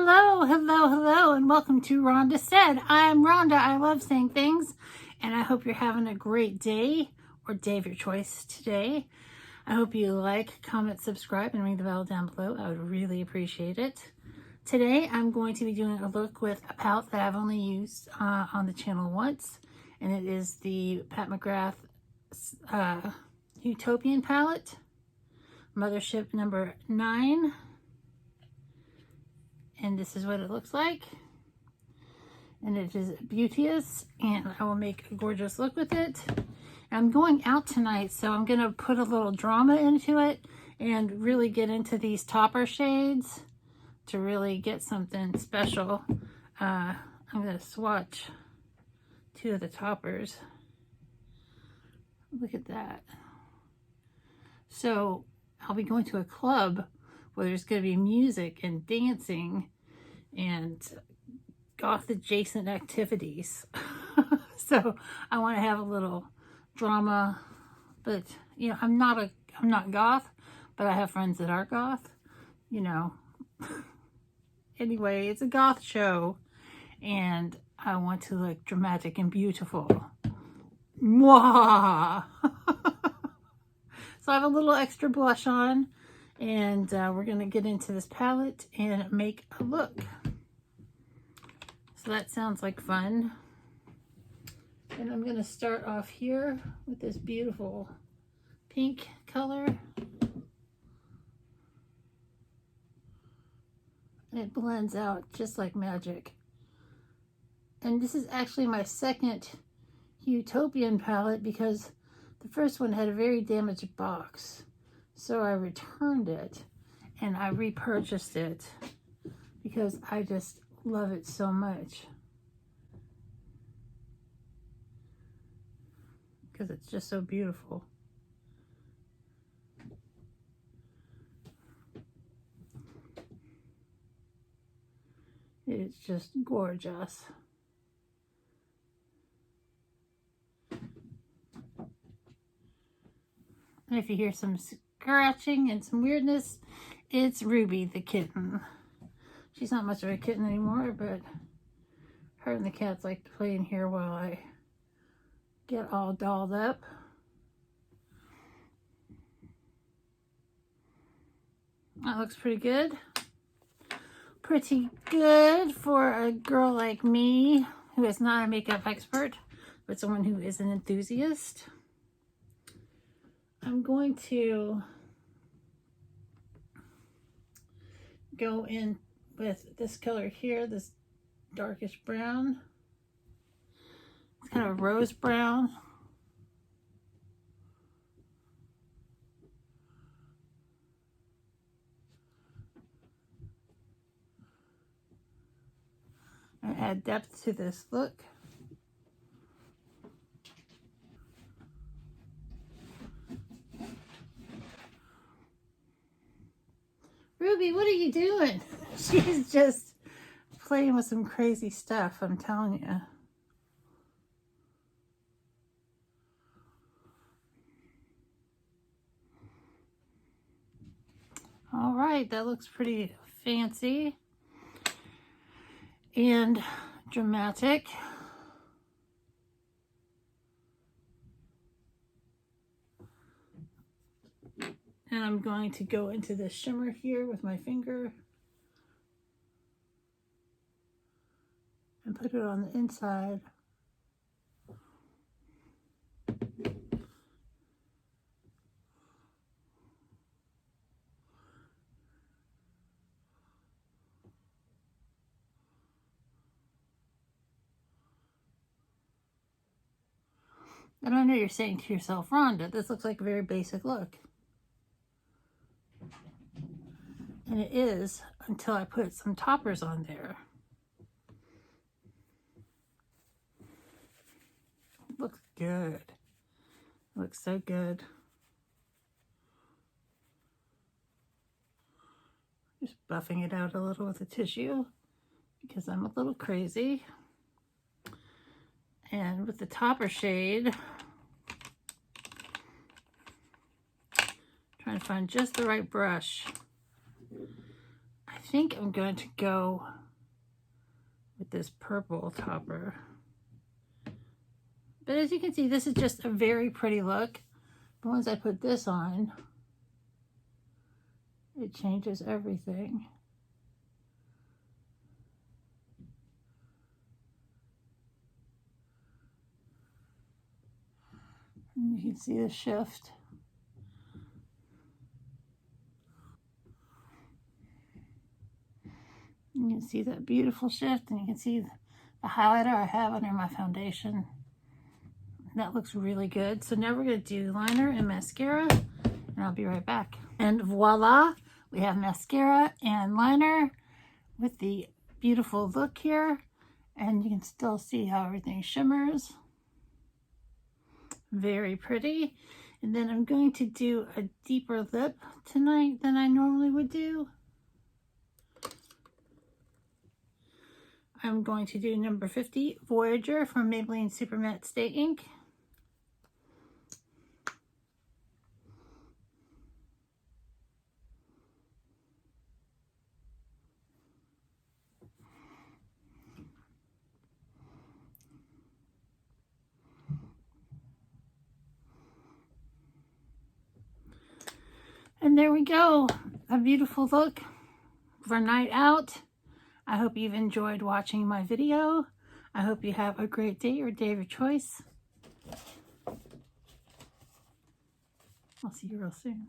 Hello, hello, hello, and welcome to Rhonda Said. I'm Rhonda. I love saying things, and I hope you're having a great day or day of your choice today. I hope you like, comment, subscribe, and ring the bell down below. I would really appreciate it. Today, I'm going to be doing a look with a palette that I've only used on the channel once, and it is the Mcgrath Utopian palette, Mothership number 9. And this is what it looks like. And it is beauteous, and I will make a gorgeous look with it. I'm going out tonight, so I'm going to put a little drama into it and really get into these topper shades to really get something special. I'm going to swatch 2 of the toppers. Look at that. So I'll be going to a club where there's going to be music and dancing and goth adjacent activities. So I want to have a little drama, but you know, I'm not goth, but I have friends that are goth, you know. Anyway, it's a goth show and I want to look dramatic and beautiful. Mwah! So I have a little extra blush on. And we're going to get into this palette and make a look. So that sounds like fun. And I'm going to start off here with this beautiful pink color. It blends out just like magic. And this is actually my second Utopian palette because the first one had a very damaged box. So I returned it and I repurchased it because I just love it so much. Because it's just so beautiful. It's just gorgeous. And if you hear some scratching and some weirdness, it's Ruby the kitten. She's not much of a kitten anymore, but her and the cats like to play in here while I get all dolled up. That looks pretty good. Pretty good for a girl like me who is not a makeup expert, but someone who is an enthusiast. I'm going to go in with this color here, this darkish brown. It's kind of rose brown. And add depth to this look. Ruby, what are you doing? She's just playing with some crazy stuff, I'm telling you. All right, that looks pretty fancy and dramatic. And I'm going to go into the shimmer here with my finger and put it on the inside. And I know you're saying to yourself, Rhonda, this looks like a very basic look. And it is until I put some toppers on there. It looks good. It looks so good. Just buffing it out a little with a tissue because I'm a little crazy. And with the topper shade, trying to find just the right brush. I I think I'm going to go with this purple topper. But as you can see, this is just a very pretty look. But once I put this on, it changes everything. And you can see the shift. You can see that beautiful shift, and you can see the highlighter I have under my foundation. That looks really good. So now we're going to do liner and mascara, and I'll be right back. And voila, we have mascara and liner with the beautiful look here, and you can still see how everything shimmers. Very pretty. And then I'm going to do a deeper lip tonight than I normally would do. I'm going to do number 50 Voyager from Maybelline Super Matte Stay Ink. And there we go, a beautiful look for a night out. I hope you've enjoyed watching my video. I hope you have a great day or day of your choice. I'll see you real soon.